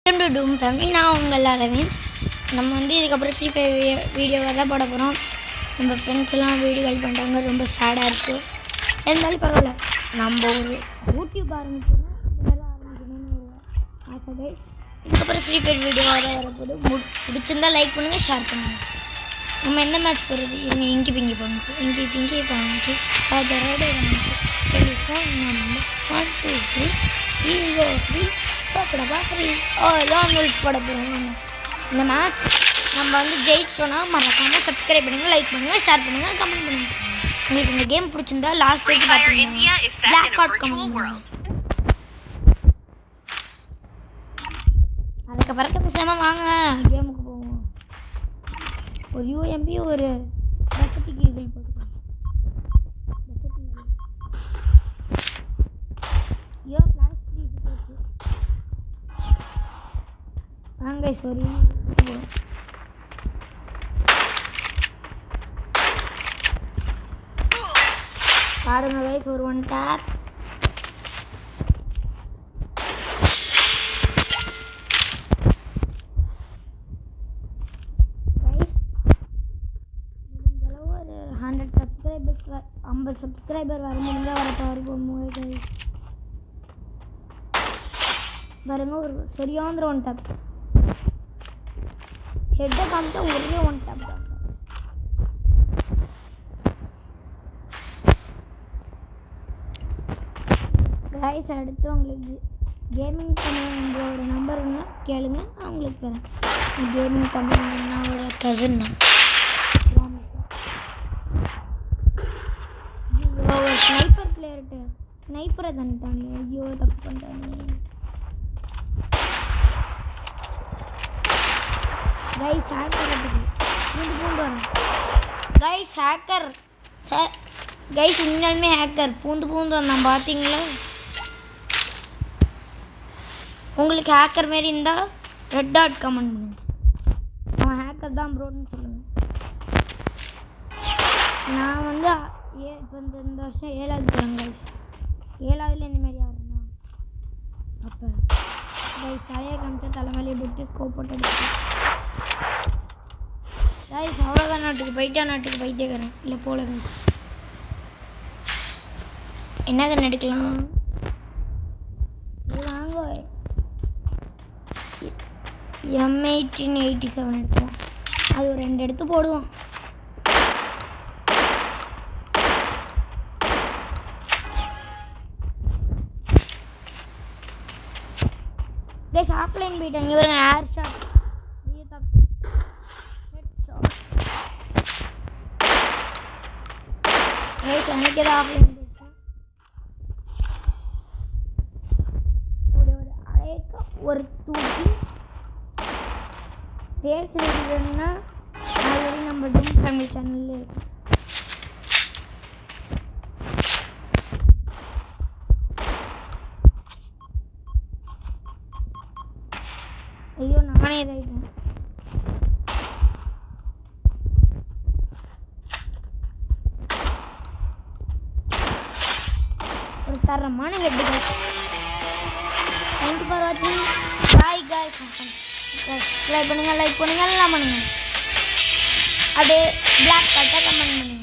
Welcome to dome family. நான் உங்கள் அரவிந்த். நம்ம இதுக்கப்புறம் ஃப்ரீ ஃபயர் வீடியோவாக தான் போட போகிறோம். நம்ம ஃப்ரெண்ட்ஸ்லாம் வீடியோ கால் பண்ணுறாங்க, ரொம்ப சேடாக இருக்குது. இருந்தாலும் பரவாயில்ல, நம்ம ஒரு யூடியூப் ஆரம்பிக்கணும், இதெல்லாம் ஆரம்பிக்கணும்னு ஒரு ஆசை கைஸ். இதுக்கப்புறம் ஃப்ரீ ஃபயர் வீடியோவாக தான் வரப்போது. பிடிச்சிருந்தா லைக் பண்ணுங்கள், ஷேர் பண்ணுங்கள். நம்ம என்ன மேட்ச் போடுறது? இவங்க இங்கி பிங்கி பாங்க, இங்கி பிங்கி பாங்கி அதரோடு வாங்கி டெலிஃபோன் நம்பர் 1 2 3 ஈகோ ஃப்ரீ சாப்பிடப்பா ஃப்ரீ தான் ரூல்ஸ் போட போகிறோம். இந்த மேட்ச் நம்ம ஜெயிச்சோன்னா மறக்காமல் சப்ஸ்கிரைப் பண்ணுங்கள், லைக் பண்ணுங்கள், ஷேர் பண்ணுங்கள், கமெண்ட் பண்ணுங்கள். உங்களுக்கு இந்த கேம் பிடிச்சிருந்தா லாஸ்ட் வரைக்கும் பார்த்தீங்கன்னா பிளாக் அவுட் கமெண்ட் பண்ணுங்கள். அதுக்கப்புறம் பேசாமல் வாங்க கேமுக்கு போவோம். ஒரு யூஎம்பி ஒரு பக்கெட்டுக்கு ஈகிள் போட்டுக்கோங்க. ஐயோ பிளாஸ்டிக் போச்சு வாங்க. சாரி பாருங்க கைஸ், ஒரு ஒன் டேப். ஒரு 100 சப்ஸ்கிரைபர்ஸ் 50 சப்ஸ்கிரைபர் வர முடிஞ்சால் வர பாருங்க கைஸ். பாருங்க ஒரு சரியான ஒன் டேப். ஹெட்டை காமிச்சா ஒரே ஒன் டேப் தான் கைஸ். அடுத்து உங்களுக்கு கேமிங் தமிழோட நம்பர் கேளுங்க, நான் உங்களுக்கு தரேன். கேமிங் தமிழோட கசின் தான். ஸ்னைப்பர் பிளேயர்கிட்ட ஸ்னைப்பரை தந்துட்டானே, ஐயோ தப்பு பண்ணிட்டானே கைஸ். ஹேக்கர் பூந்து வரோம் கைஸ். ஹேக்கர் சார் கைஸ், உண்மையாலுமே ஹேக்கர் பூந்து வந்தான் பார்த்தீங்களா? உங்களுக்கு ஹேக்கர் மாரி இருந்தால் ரெட் டாட் கமெண்ட் பண்ணுங்க. அவன் ஹேக்கர் தான் ப்ரோன்னு சொல்லுங்கள். நான் இப்போ இந்த வருஷம் 7வது போகிறேன் கைஸ். 7வதுல இந்தமாரி ஆடுறேன்னா அப்போ கைஸ் தலையை காமிச்சா தலைமையிலே போட்டு ஸ்கோப் போட்டு எடுத்து கைஸ். அவ்வளோதான், நாட்டுக்கு பைத்தியக்காரன் இல்லை போல கைஸ். என்ன கண்ணு எடுக்கலாம்? வாங்க M1887 எடுத்துவோம். அது ஒரு 2 எடுத்து போடுவோம். கைஸ் ஆஃப்லைன் போயிட்டாங்க இவருங்க. ஏர் ஷாட் எனக்கு ஏதாவது ஆஃப்லைன் போயிட்டேன். ஒரு தூக்கி பேசுறதுன்னா ஆல்ரெடி நம்ம டூம் ஃபேமிலி சேனல்ல இருக்கு. ஐயோ நானே இதாயிட்டேன். ஒரு தரமான ஹெட்டுகள். தேங்க்யூ ஃபார் வாட்சிங். Bye guys. சப்ஸ்கிரைப் பண்ணுங்கள், லைக் பண்ணுங்கள், எல்லாம் பண்ணுங்கள். அப்படியே பிளாக் கட்டாக கமெண்ட் பண்ணுங்கள்.